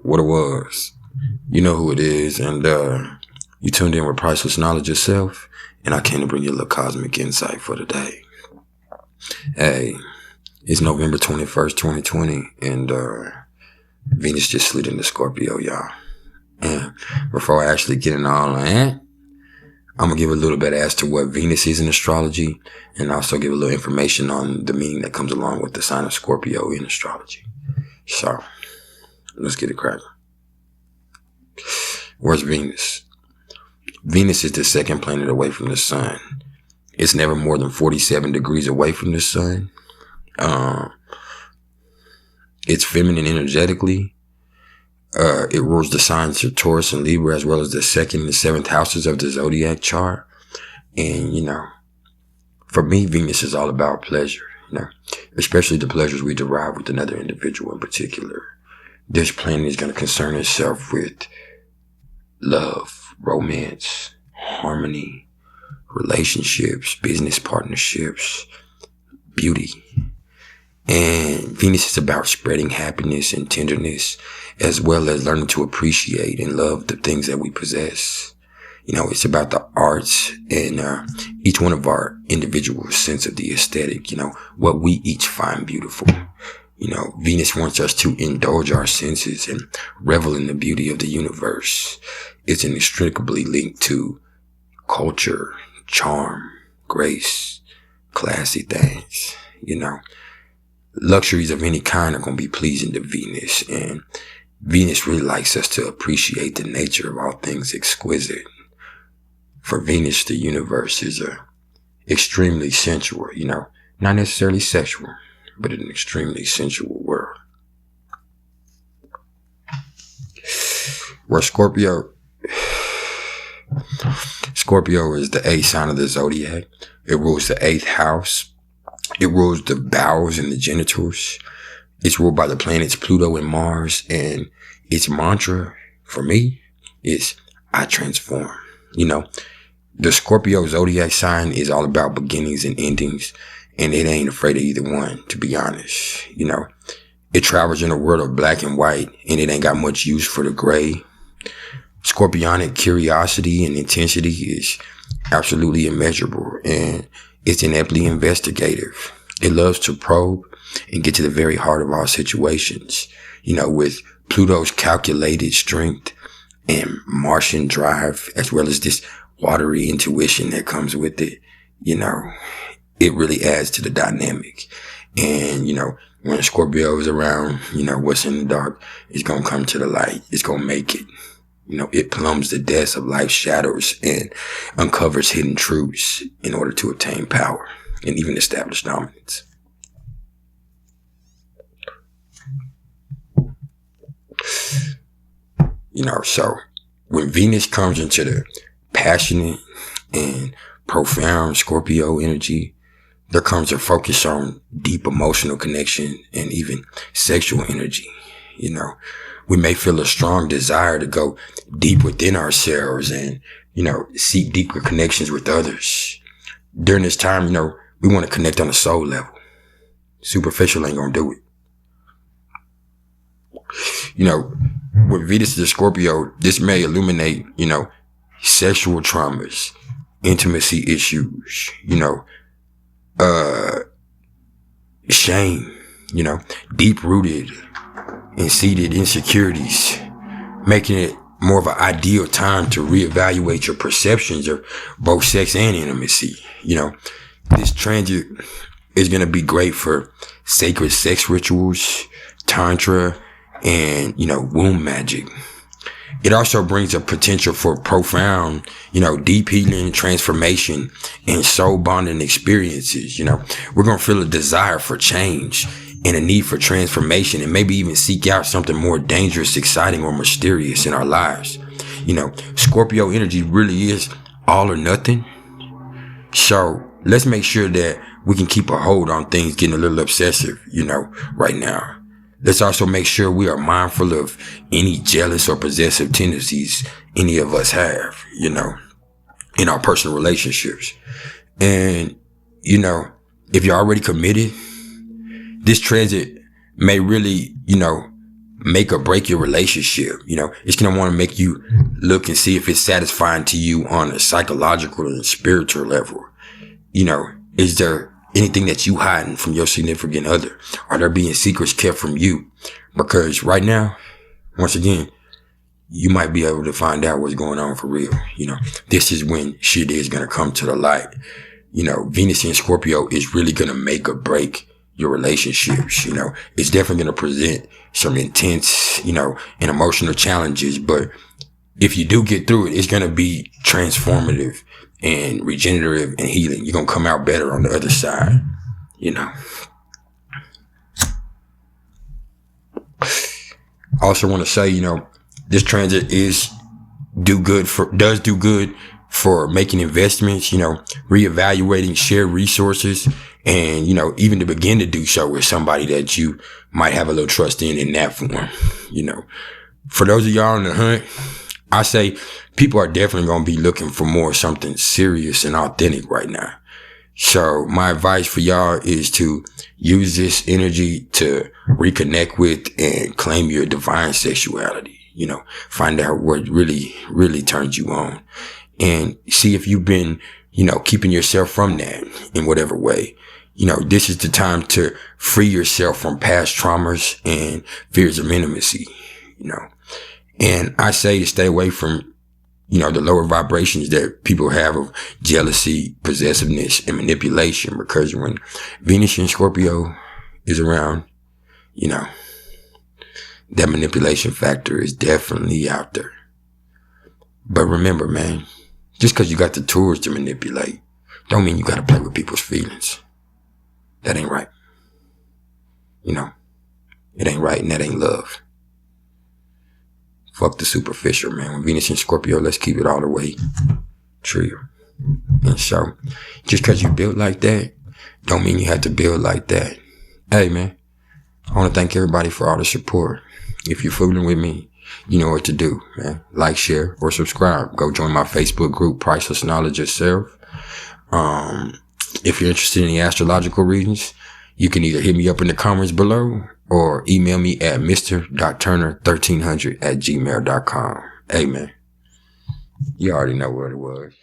what it was. You know who it is, and you tuned in with Priceless Knowledge yourself, and I came to bring you a little cosmic insight for today. Hey, it's November 21st, 2020, and Venus just slid into Scorpio, y'all. And before I actually get into all of that, I'm going to give a little bit as to what Venus is in astrology, and also give a little information on the meaning that comes along with the sign of Scorpio in astrology. So, let's get it cracking. Where's Venus? Venus is the second planet away from the sun. It's never more than 47 degrees away from the sun. It's feminine energetically. It rules the signs of Taurus and Libra, as well as the second and seventh houses of the zodiac chart. And, for me, Venus is all about pleasure, especially the pleasures we derive with another individual in particular. This planet is going to concern itself with love, romance, harmony, relationships, business partnerships, beauty. And Venus is about spreading happiness and tenderness, as well as learning to appreciate and love the things that we possess. It's about the arts and each one of our individual sense of the aesthetic, what we each find beautiful. Venus wants us to indulge our senses and revel in the beauty of the universe. It's inextricably linked to culture, charm, grace, classy things, Luxuries of any kind are going to be pleasing to Venus, and Venus really likes us to appreciate the nature of all things exquisite. For Venus, the universe is extremely sensual, not necessarily sexual, but an extremely sensual world. Where Scorpio is the 8th sign of the zodiac. It rules the 8th house. It rules the bowels and the genitals. It's ruled by the planets Pluto and Mars. And its mantra, for me, is I transform. The Scorpio zodiac sign is all about beginnings and endings. And it ain't afraid of either one, to be honest. It travels in a world of black and white. And it ain't got much use for the gray. Scorpionic curiosity and intensity is absolutely immeasurable. And it's ineptly investigative. It loves to probe and get to the very heart of all situations. With Pluto's calculated strength and Martian drive, as well as this watery intuition that comes with it, it really adds to the dynamic. And, when Scorpio is around, what's in the dark is going to come to the light. It's going to make it. It plumbs the depths of life's shadows and uncovers hidden truths in order to obtain power and even establish dominance. So when Venus comes into the passionate and profound Scorpio energy, there comes a focus on deep emotional connection and even sexual energy. We may feel a strong desire to go deep within ourselves and, seek deeper connections with others. During this time, we want to connect on a soul level. Superficial ain't gonna do it. With Venus to Scorpio, this may illuminate, sexual traumas, intimacy issues, shame, deep rooted and seated insecurities, making it more of an ideal time to reevaluate your perceptions of both sex and intimacy. This transit is going to be great for sacred sex rituals, tantra, and, womb magic. It also brings a potential for profound, deep healing, transformation, and soul bonding experiences. We're going to feel a desire for change and a need for transformation, and maybe even seek out something more dangerous, exciting, or mysterious in our lives. Scorpio energy really is all or nothing. So let's make sure that we can keep a hold on things getting a little obsessive, right now. Let's also make sure we are mindful of any jealous or possessive tendencies any of us have, in our personal relationships. And, if you're already committed, this transit may really, make or break your relationship. You know, it's going to want to make you look and see if it's satisfying to you on a psychological and spiritual level. You know, is there anything that you hiding from your significant other? Are there being secrets kept from you? Because right now, once again, you might be able to find out what's going on for real. You know, this is when shit is going to come to the light. You know, Venus in Scorpio is really going to make or break your relationships. You know, it's definitely going to present some intense, you know, and emotional challenges. But if you do get through it, it's going to be transformative and regenerative and healing. You're going to come out better on the other side, you know. I also want to say, you know, this transit does do good for making investments, you know, reevaluating shared resources, and, you know, even to begin to do so with somebody that you might have a little trust in that form. You know, for those of y'all on the hunt, I say people are definitely going to be looking for more something serious and authentic right now. So my advice for y'all is to use this energy to reconnect with and claim your divine sexuality. You know, find out what really, really turns you on, and see if you've been, you know, keeping yourself from that in whatever way. You know, this is the time to free yourself from past traumas and fears of intimacy, you know. And I say to stay away from, you know, the lower vibrations that people have of jealousy, possessiveness, and manipulation, because when Venus in Scorpio is around, you know, that manipulation factor is definitely out there. But remember, man, just because you got the tools to manipulate, don't mean you got to play with people's feelings. That ain't right. You know, it ain't right, and that ain't love. Fuck the superficial, man. When Venus in Scorpio, let's keep it all the way true. And so, just because you built like that, don't mean you have to build like that. Hey, man, I want to thank everybody for all the support. If you're fooling with me, you know what to do, man. Like, share, or subscribe. Go join my Facebook group, Priceless Knowledge Yourself. If you're interested in the astrological readings, you can either hit me up in the comments below or email me at mr.turner1300@gmail.com. Hey, man, you already know what it was.